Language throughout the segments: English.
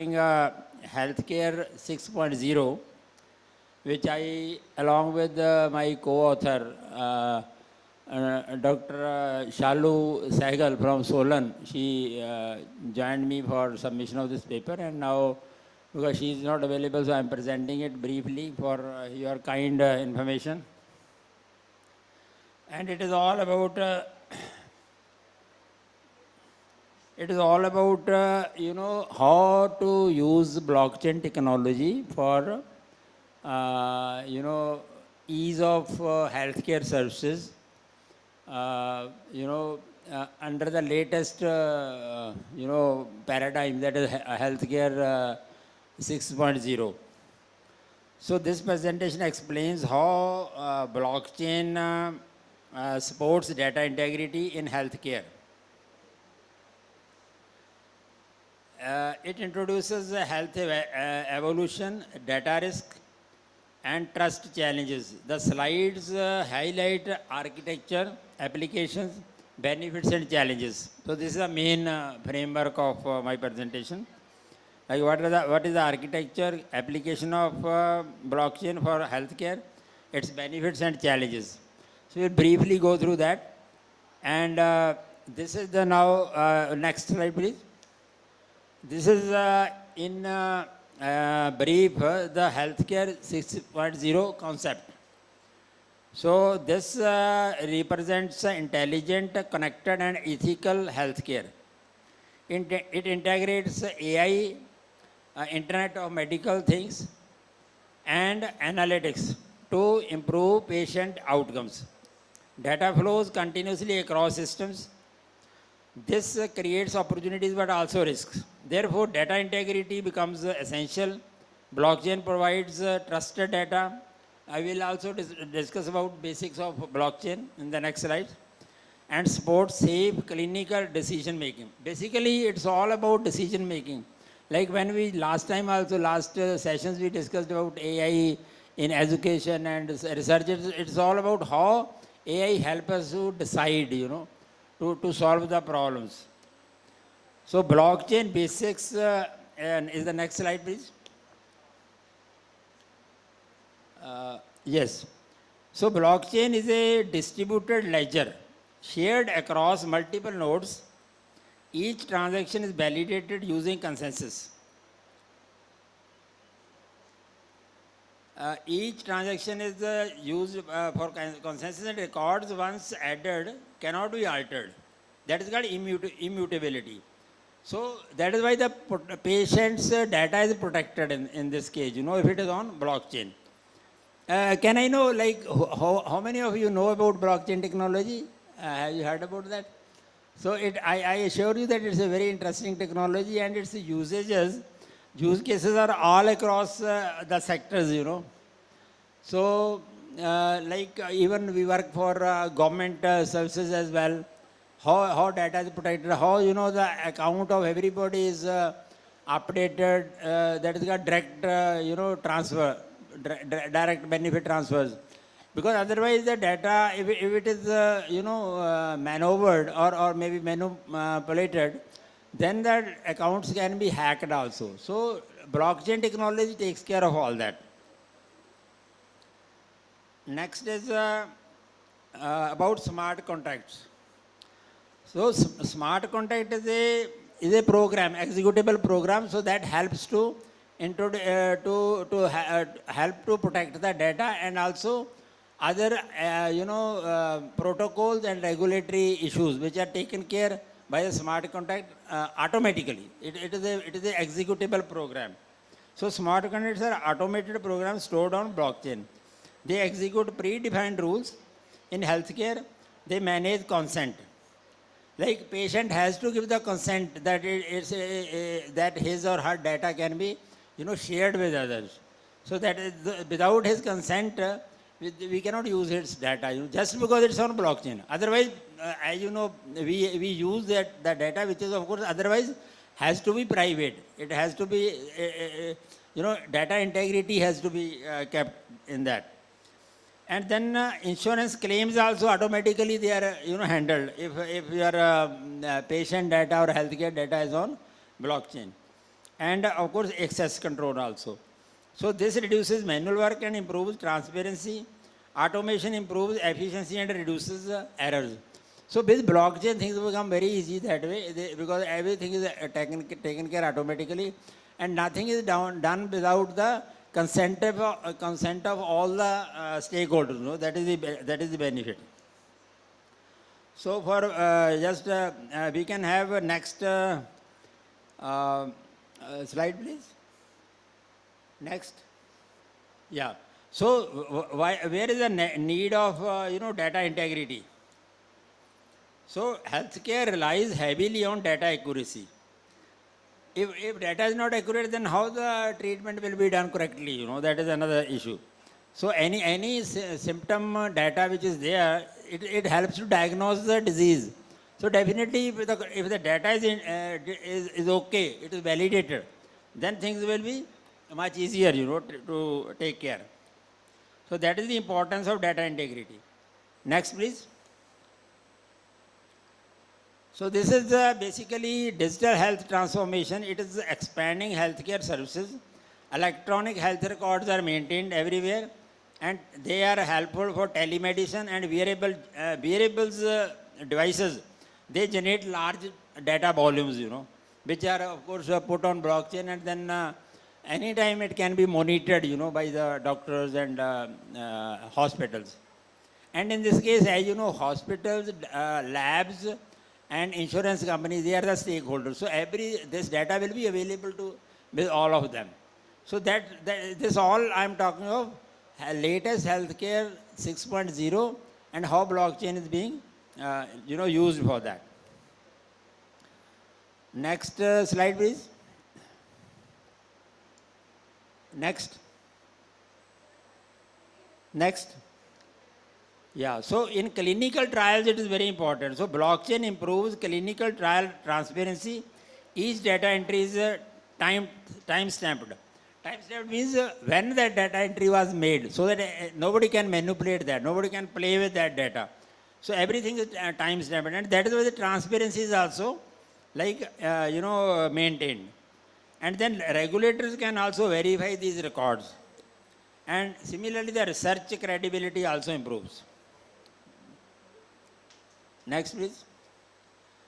Healthcare 6.0, which I, along with my co-author, Dr. Shalu Sehgal from Solan, she joined me for submission of this paper, and now, because she is not available, so I am presenting it briefly for your kind information. And it is all about how to use blockchain technology for ease of healthcare services, under the latest paradigm, that is healthcare 6.0. So this presentation explains how blockchain supports data integrity in healthcare. It introduces health evolution, data risk, and trust challenges. The slides highlight architecture, applications, benefits, and challenges. So this is the main framework of my presentation. Like what is the architecture, application of blockchain for healthcare, its benefits and challenges. So we'll briefly go through that. And this is the now, next slide please. This is in brief the healthcare 6.0 concept. So this represents intelligent, connected and ethical healthcare. It integrates AI, Internet of Medical Things and analytics to improve patient outcomes. Data flows continuously across systems. This creates opportunities but also risks. Therefore, data integrity becomes essential. Blockchain provides trusted data. I will also discuss about basics of blockchain in the next slide. And supports safe clinical decision making. Basically, it's all about decision making. Like when we last sessions we discussed about AI in education and research. It's all about how AI helps us to decide, to solve the problems. So blockchain basics, and is the next slide please. Yes. So blockchain is a distributed ledger shared across multiple nodes. Each transaction is validated using consensus. Each transaction is used for consensus, and records once added cannot be altered. That is called immutability. So that is why the patient's data is protected in this case, if it is on blockchain. Can I know, like, how many of you know about blockchain technology? Have you heard about that? So I assure you that it's a very interesting technology, and its use cases are all across the sectors, So even we work for government services as well. How data is protected, how the account of everybody is updated, that is got direct transfer, direct benefit transfers. Because otherwise the data, if it is maneuvered or maybe manipulated, then the accounts can be hacked also. So blockchain technology takes care of all that. Next is about smart contracts. So smart contract is a program, executable program, so that helps to help to protect the data, and also other protocols and regulatory issues which are taken care by the smart contract automatically. It is a executable program. So smart contracts are automated programs stored on blockchain. They execute predefined rules. In healthcare, they manage consent. Like patient has to give the consent that that his or her data can be shared with others. So that without his consent, we cannot use its data, just because it's on blockchain. Otherwise, as you know, we use the data, which is of course otherwise has to be private. It has to be, data integrity has to be kept in that. And then insurance claims also automatically they are handled if your patient data or healthcare data is on blockchain. and of course access control also. So this reduces manual work and improves transparency. Automation improves efficiency and reduces errors. So with blockchain, things become very easy that way because everything is taken care automatically, and nothing is done without the consent of all the stakeholders. No, that is the benefit. So for we can have next slide, please. Next. Yeah. So where is the need of data integrity? So healthcare relies heavily on data accuracy. If data is not accurate, then how the treatment will be done correctly? That is another issue. So any symptom data which is there, it helps to diagnose the disease. So definitely, if the data is okay, it is validated, then things will be much easier, to take care. So that is the importance of data integrity. Next, please. So this is basically digital health transformation. It is expanding healthcare services. Electronic health records are maintained everywhere, and they are helpful for telemedicine and wearables devices. They generate large data volumes, which are of course put on blockchain, and then anytime it can be monitored, by the doctors and hospitals. And in this case, as you know, hospitals, labs, and insurance companies, they are the stakeholders. So this data will be available with all of them. So this all I'm talking of latest healthcare 6.0 and how blockchain is being used for that. Next slide, please. Next. Yeah, so in clinical trials, it is very important. So blockchain improves clinical trial transparency. Each data entry is time-stamped. Time-stamped means when that data entry was made, so that nobody can manipulate that, nobody can play with that data. So everything is time-stamped, and that is why the transparency is also maintained. And then regulators can also verify these records. And similarly, the research credibility also improves. Next, please.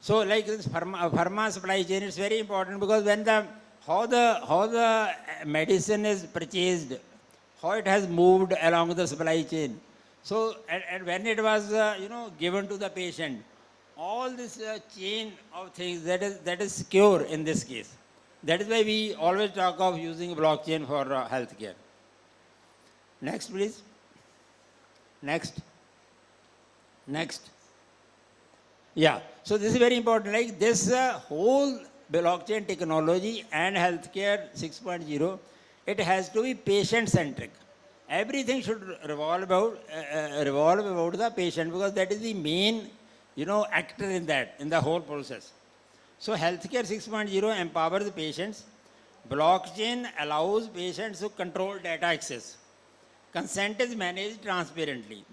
So like this pharma supply chain, it's very important because when how the medicine is purchased, how it has moved along the supply chain. So and when it was given to the patient, all this chain of things that is secure in this case. That is why we always talk of using blockchain for healthcare. Next, please. Next. Yeah, so this is very important. Like this whole blockchain technology and healthcare 6.0, it has to be patient-centric. Everything should revolve about the patient because that is the main, actor in the whole process. So healthcare 6.0 empowers the patients. Blockchain allows patients to control data access. Consent is managed transparently.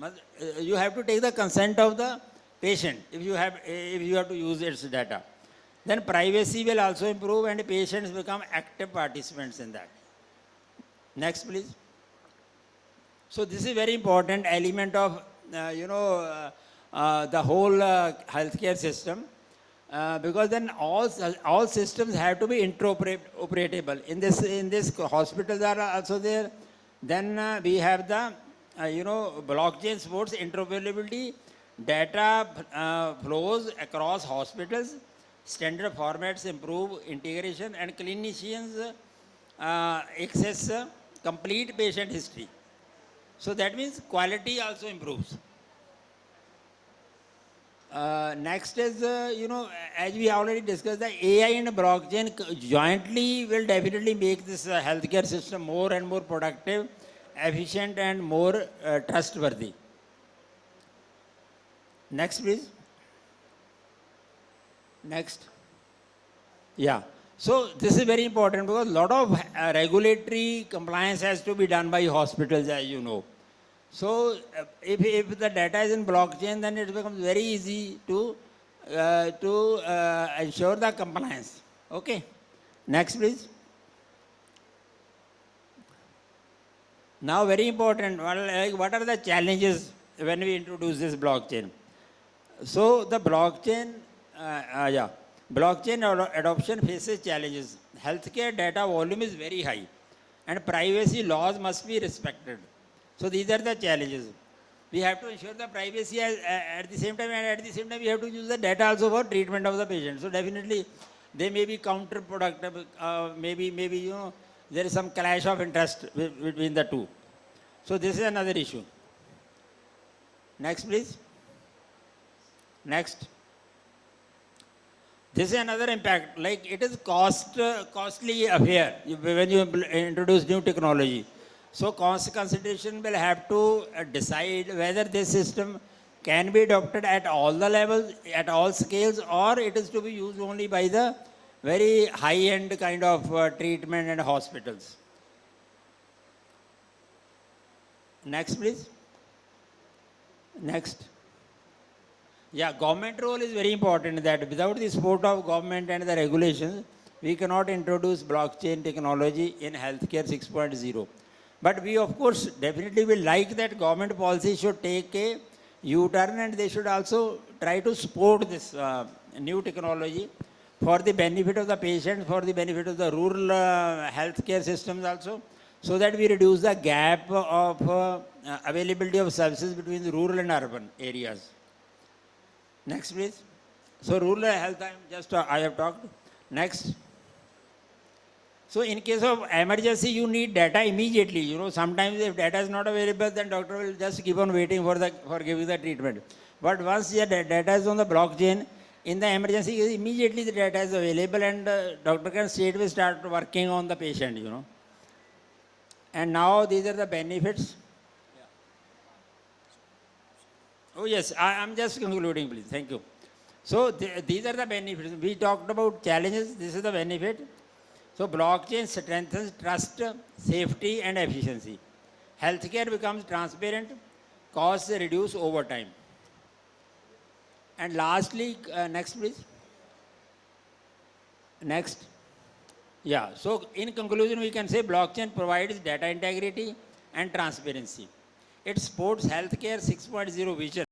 You have to take the consent of the patient if you have to use its data. Then privacy will also improve and patients become active participants in that. Next, please. So this is very important element of the whole healthcare system because then all systems have to be interoperable. In this hospitals are also there. Then we have the blockchain supports interoperability. Data flows across hospitals. Standard formats improve integration, and clinicians access complete patient history. So that means quality also improves. Next is, as we already discussed, the AI and blockchain jointly will definitely make this healthcare system more and more productive, efficient, and more trustworthy. Next, please. Next. Yeah. So this is very important because a lot of regulatory compliance has to be done by hospitals, as you know. So if the data is in blockchain, then it becomes very easy to ensure the compliance. Okay. Next, please. Now, very important, what are the challenges when we introduce this blockchain? So, the blockchain adoption faces challenges. Healthcare data volume is very high, and privacy laws must be respected. So, these are the challenges. We have to ensure the privacy at the same time, and at the same time, we have to use the data also for treatment of the patient. So, definitely, they may be counterproductive. Maybe there is some clash of interest between the two. So, this is another issue. Next, please. Next. This is another impact. Like it is costly affair when you introduce new technology. So cost consideration will have to decide whether this system can be adopted at all the levels, at all scales, or it is to be used only by the very high-end kind of treatment and hospitals. Next, please. Next. Yeah, government role is very important in that without the support of government and the regulations, we cannot introduce blockchain technology in healthcare 6.0. But we, of course, definitely will like that government policy should take a U-turn and they should also try to support this new technology for the benefit of the patient, for the benefit of the rural healthcare systems also, so that we reduce the gap of availability of services between the rural and urban areas. Next, please. So, rural health, I have talked. Next. So, in case of emergency, you need data immediately. Sometimes if data is not available, then doctor will just keep on waiting for giving the treatment. But once the data is on the blockchain, in the emergency, immediately the data is available and doctor can straightaway start working on the patient, And now these are the benefits. Oh, yes, I'm just concluding, please. Thank you. So, these are the benefits. We talked about challenges. This is the benefit. So, blockchain strengthens trust, safety, and efficiency. Healthcare becomes transparent, costs reduce over time. And lastly, next, please. Next. Yeah, so in conclusion, we can say blockchain provides data integrity and transparency. It supports healthcare 6.0 vision.